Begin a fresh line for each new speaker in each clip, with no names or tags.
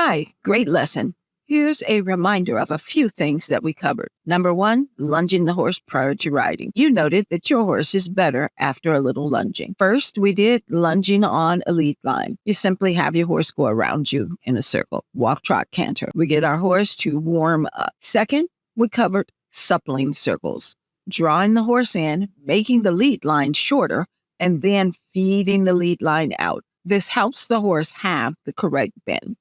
Hi, great lesson. Here's a reminder of a few things that we covered. Number 1, lunging the horse prior to riding. You noted that your horse is better after a little lunging. First, we did lunging on a lead line. You simply have your horse go around you in a circle. Walk, trot, canter. We get our horse to warm up. Second, we covered suppling circles. Drawing the horse in, making the lead line shorter, and then feeding the lead line out. This helps the horse have the correct bend.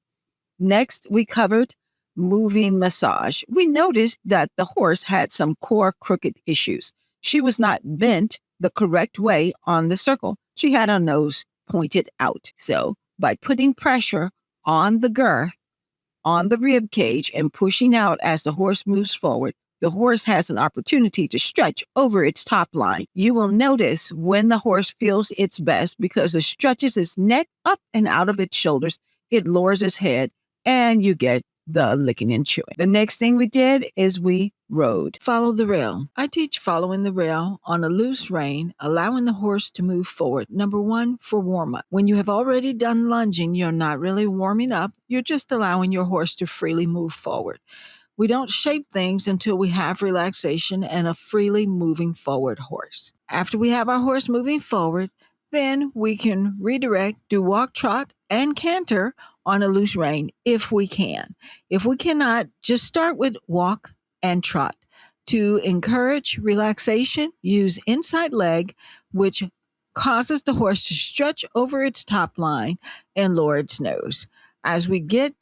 Next, we covered moving massage. We noticed that the horse had some core crooked issues. She was not bent the correct way on the circle. She had her nose pointed out. So by putting pressure on the girth, on the rib cage, and pushing out as the horse moves forward, the horse has an opportunity to stretch over its top line. You will notice when the horse feels its best because it stretches its neck up and out of its shoulders. It lowers its head, and you get the licking and chewing. The next thing we did is we rode. Follow the rail. I teach following the rail on a loose rein, allowing the horse to move forward. Number 1, for warm-up. When you have already done lunging, you're not really warming up. You're just allowing your horse to freely move forward. We don't shape things until we have relaxation and a freely moving forward horse. After we have our horse moving forward, then we can redirect, do walk, trot, and canter on a loose rein if we can. If we cannot, just start with walk and trot. To encourage relaxation, use inside leg, which causes the horse to stretch over its top line and lower its nose. As we get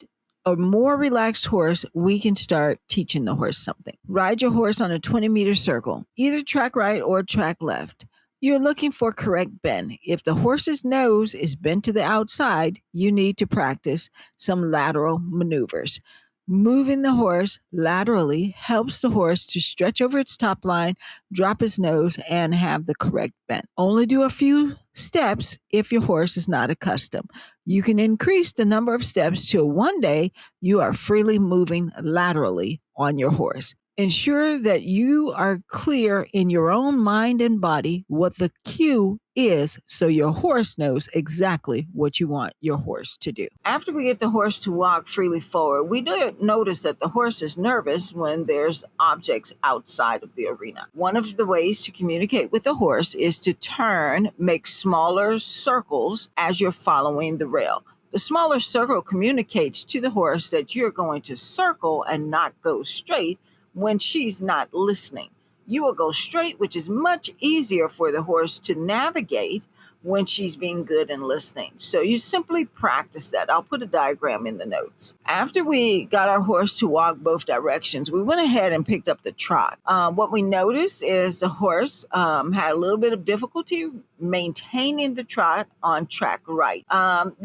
a more relaxed horse, we can start teaching the horse something. Ride your horse on a 20-meter circle, either track right or track left. You're looking for correct bend. If the horse's nose is bent to the outside, you need to practice some lateral maneuvers. Moving the horse laterally helps the horse to stretch over its top line, drop its nose, and have the correct bend. Only do a few steps if your horse is not accustomed. You can increase the number of steps till one day you are freely moving laterally on your horse. Ensure that you are clear in your own mind and body what the cue is so your horse knows exactly what you want your horse to do. After we get the horse to walk freely forward, we do notice that the horse is nervous when there's objects outside of the arena. One of the ways to communicate with the horse is to turn, make smaller circles as you're following the rail. The smaller circle communicates to the horse that you're going to circle and not go straight when she's not listening. You will go straight, which is much easier for the horse to navigate when she's being good and listening. So you simply practice that. I'll put a diagram in the notes. After we got our horse to walk both directions, we went ahead and picked up the trot. What we noticed is the horse had a little bit of difficulty maintaining the trot on track right,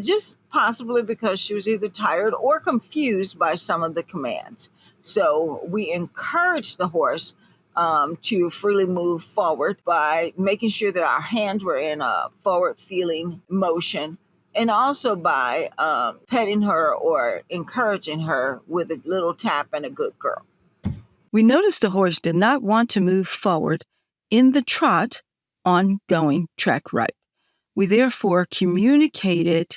just possibly because she was either tired or confused by some of the commands. So we encourage the horse to freely move forward by making sure that our hands were in a forward-feeling motion, and also by petting her or encouraging her with a little tap and a good girl. We noticed the horse did not want to move forward in the trot on going track right. We therefore communicated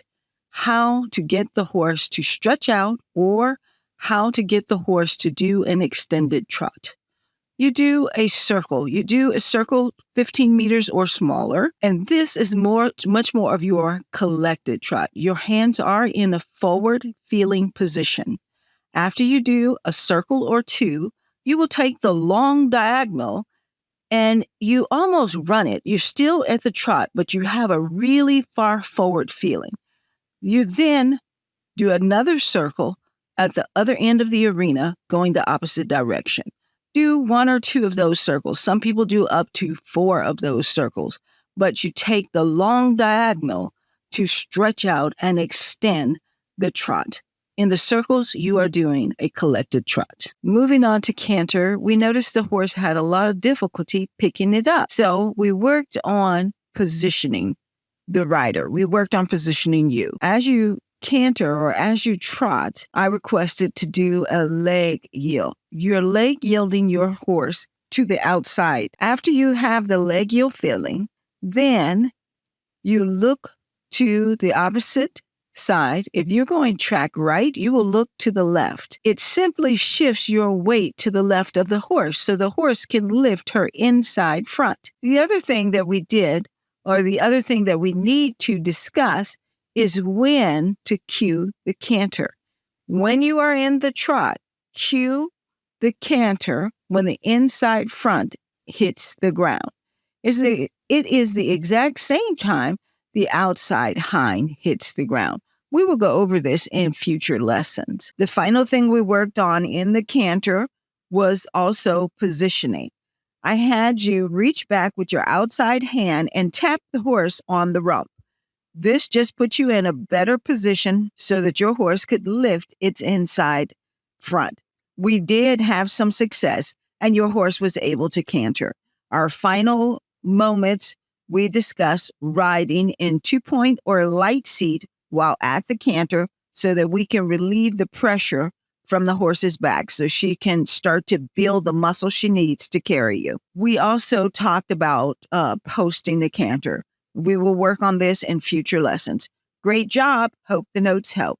how to get the horse to stretch out or how to get the horse to do an extended trot. You do a circle. You do a circle 15 meters or smaller, and this is much more of your collected trot. Your hands are in a forward-feeling position. After you do a circle or two, you will take the long diagonal and you almost run it. You're still at the trot, but you have a really far forward feeling. You then do another circle at the other end of the arena, going the opposite direction. Do 1 or 2 of those circles. Some people do up to 4 of those circles, but you take the long diagonal to stretch out and extend the trot. In the circles, you are doing a collected trot. Moving on to canter, we noticed the horse had a lot of difficulty picking it up. So we worked on positioning the rider. We worked on positioning you. As you canter or as you trot, I requested to do a leg yield. You're leg yielding your horse to the outside. After you have the leg yield feeling, then you look to the opposite side, if you're going track right, you will look to the left. It simply shifts your weight to the left of the horse so the horse can lift her inside front. The other thing that we did, or the other thing that we need to discuss, is when to cue the canter. When you are in the trot, cue the canter when the inside front hits the ground. It is the exact same time the outside hind hits the ground. We will go over this in future lessons. The final thing we worked on in the canter was also positioning. I had you reach back with your outside hand and tap the horse on the rump. This just puts you in a better position so that your horse could lift its inside front. We did have some success, and your horse was able to canter. Our final moments, we discussed riding in 2-point or light seat while at the canter so that we can relieve the pressure from the horse's back so she can start to build the muscle she needs to carry you. We also talked about posting the canter. We will work on this in future lessons. Great job. Hope the notes help.